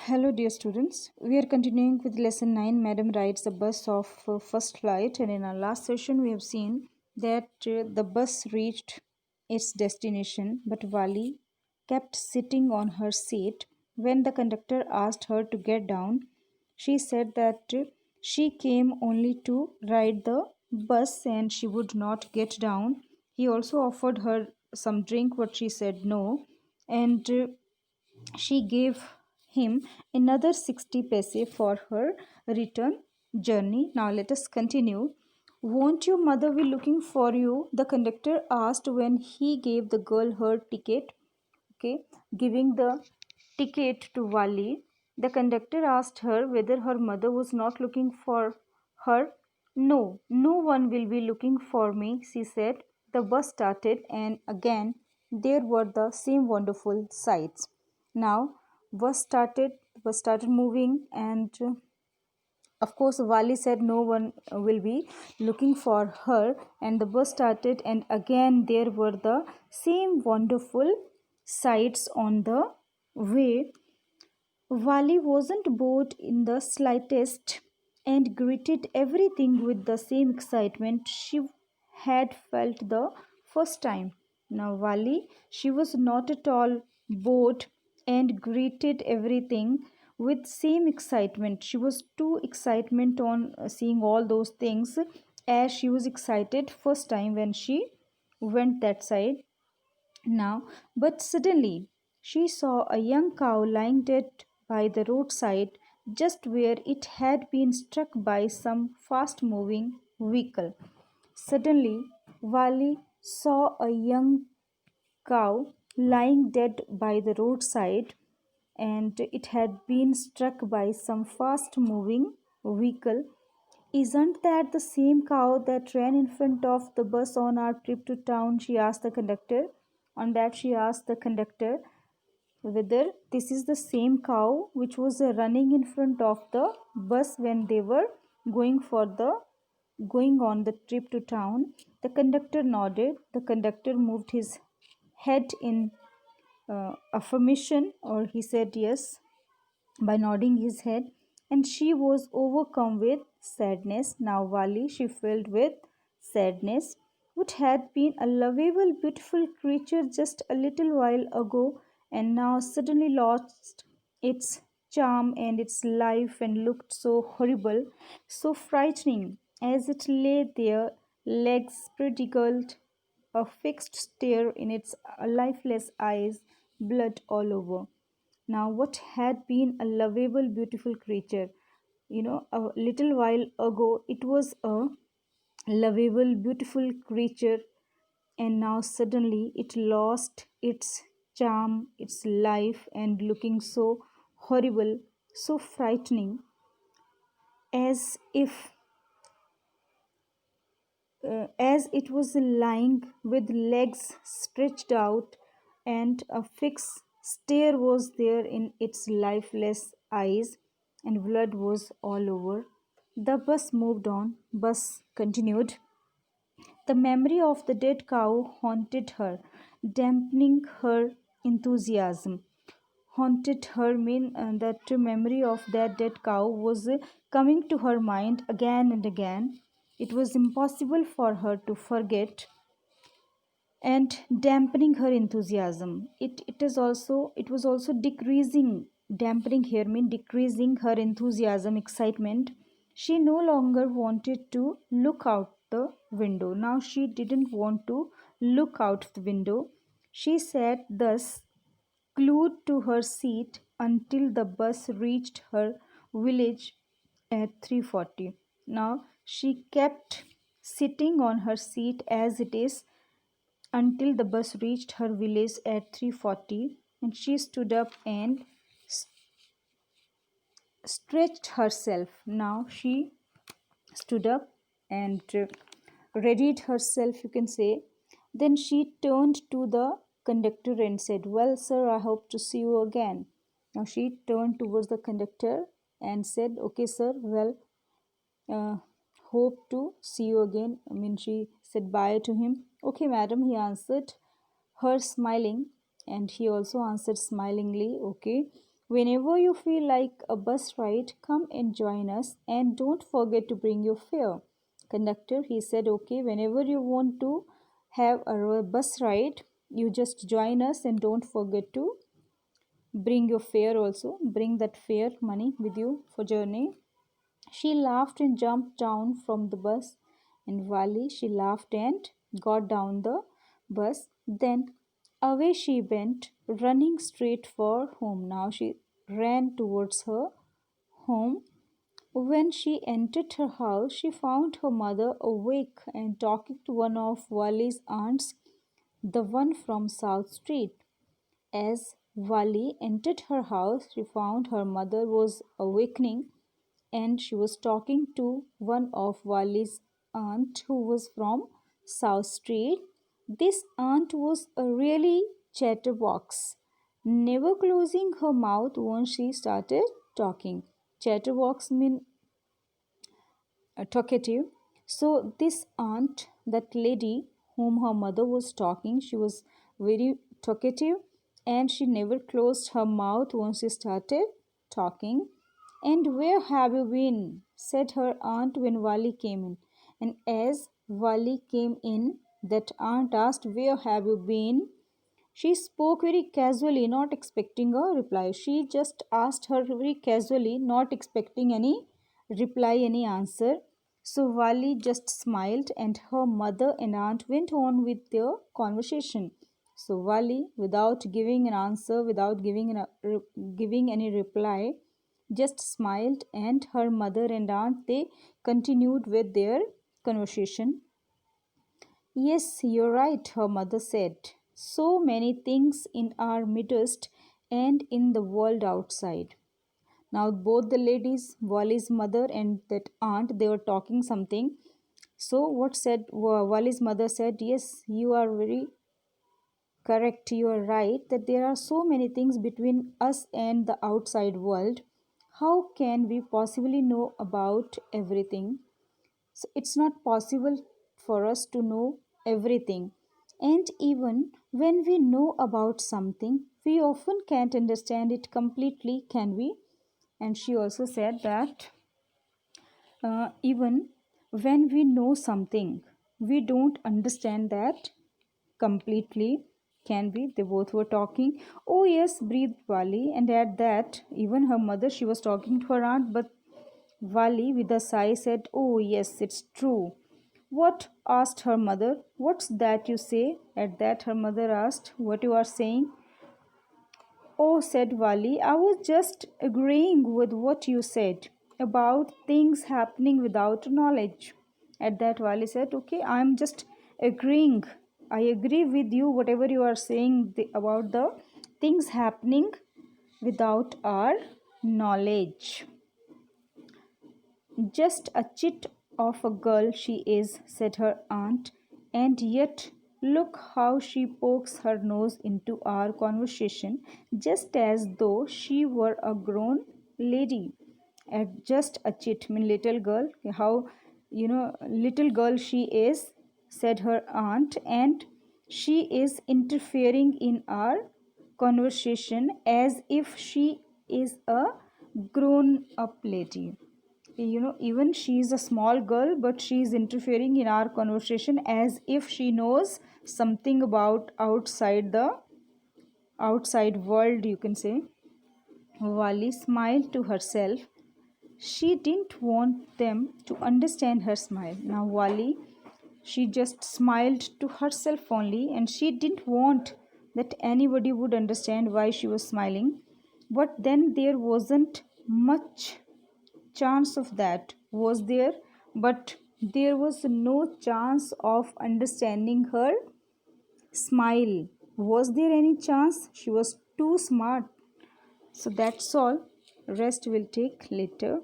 Hello, dear students. We are continuing with lesson 9. Madam rides the bus of first flight, and in our last session, we have seen that the bus reached its destination, but Wali kept sitting on her seat. When the conductor asked her to get down, she said that she came only to ride the bus and she would not get down. He also offered her some drink, but she said no, and she gave him another 60 paise for her return journey. Now let us continue. Won't your mother be looking for you? The conductor asked when he gave the girl her ticket. Okay, giving the ticket to Wali. The conductor asked her whether her mother was not looking for her. No, no one will be looking for me, she said. The bus started, and again there were the same wonderful sights. Now, bus started moving, and of course, Wali said no one will be looking for her, and the bus started, and again there were the same wonderful sights on the way. Wali wasn't bored in the slightest and greeted everything with the same excitement she had felt the first time. Now, Wali, she was not at all bored and greeted everything with same excitement. She was too excitement on seeing all those things as she was excited first time when she went that side. Now, but suddenly she saw a young cow lying dead by the roadside, just where it had been struck by some fast moving vehicle. Suddenly, Wali saw a young cow lying dead by the roadside, and it had been struck by some fast moving vehicle. Isn't that the same cow that ran in front of the bus on our trip to town? She asked the conductor. On that, she asked the conductor whether this is the same cow which was running in front of the bus when they were going for the going on the trip to town. The conductor nodded. The conductor moved his head in affirmation, or he said yes by nodding his head, and she was overcome with sadness. Now, Wali, she filled with sadness. What had been a lovable, beautiful creature just a little while ago, and now suddenly lost its charm and its life and looked so horrible, so frightening as it lay there, legs spread eagled, a fixed stare in its lifeless eyes, blood all over. Now, what had been a lovable, beautiful creature, a little while ago, it was a lovable, beautiful creature, and now suddenly it lost its charm, its life, and looking so horrible, so frightening, as it was lying with legs stretched out, and a fixed stare was there in its lifeless eyes, and blood was all over. The bus moved on, bus continued. The memory of the dead cow haunted her, dampening her enthusiasm. Haunted her mean that memory of that dead cow was coming to her mind again and again. It was impossible for her to forget, and dampening her enthusiasm. It was also decreasing. Dampening here mean decreasing her enthusiasm, excitement. She no longer wanted to look out the window. Now she didn't want to look out the window. She sat thus, glued to her seat, until the bus reached her village at 3:40. Now she kept sitting on her seat as it is until the bus reached her village at 3:40, and she stood up and stretched herself. Now she stood up and readied herself, you can say. Then she turned to the conductor and said, "Well, sir, I hope to see you again." Now she turned towards the conductor and said, "Okay, sir, well, uh, hope to see you again." I mean, she said bye to him. "Okay, madam," he answered, her smiling, and he also answered smilingly, "Okay, Whenever you feel like a bus ride, come and join us and don't forget to bring your fare. Conductor, he said, okay, whenever you want to have a bus ride, you just join us and don't forget to bring your fare also. Bring that fare money with you for journey. She laughed and jumped down from the bus, and Wally, she laughed and got down the bus. Then away she went, running straight for home. Now she ran towards her home. When she entered her house, she found her mother awake and talking to one of Wally's aunts, the one from South Street. As Wally entered her house, she found her mother was awakening and she was talking to one of Wally's aunt who was from South Street. This aunt was a really chatterbox, never closing her mouth once she started talking. Chatterbox mean talkative. So this aunt, that lady whom her mother was talking, she was very talkative and she never closed her mouth once she started talking. And where have you been? Said her aunt when Wali came in. And as Wali came in, that aunt asked, where have you been? She spoke very casually, not expecting a reply. She just asked her very casually, not expecting any reply, any answer. So Wali just smiled, and her mother and aunt went on with their conversation. So Wali, without giving an answer, without giving any reply, just smiled, and her mother and aunt they continued with their conversation. Yes, you're right, her mother said. So many things in our midst and in the world outside. Now, both the ladies, Wally's mother and that aunt, they were talking something. So, what said Wally's mother said, yes, you are very correct, you are right, that there are so many things between us and the outside world. How can we possibly know about everything? So it's not possible for us to know everything. And even when we know about something, we often can't understand it completely, can we? And she also said that even when we know something, we don't understand that completely. Can we? They both were talking. Oh, yes, breathed Wali. And at that, even her mother, she was talking to her aunt, but Wali, with a sigh, said, oh, yes, it's true. What? Asked her mother. What's that you say? At that, her mother asked, what you are saying? Oh, said Wali, I was just agreeing with what you said about things happening without knowledge. At that, Wali said, okay, I'm just agreeing. I agree with you, whatever you are saying about the things happening without our knowledge. Just a chit of a girl she is, said her aunt, and yet look how she pokes her nose into our conversation, just as though she were a grown lady. At just a chit, mean little girl, how little girl she is, said her aunt, and she is interfering in our conversation as if she is a grown up lady. Even she is a small girl, but she is interfering in our conversation as if she knows something about outside world, you can say. Wali smiled to herself. She didn't want them to understand her smile. Now Wali, she just smiled to herself only, and she didn't want that anybody would understand why she was smiling. But then there wasn't much chance of that, was there? But there was no chance of understanding her smile. Was there any chance? She was too smart. So that's all. Rest will take later.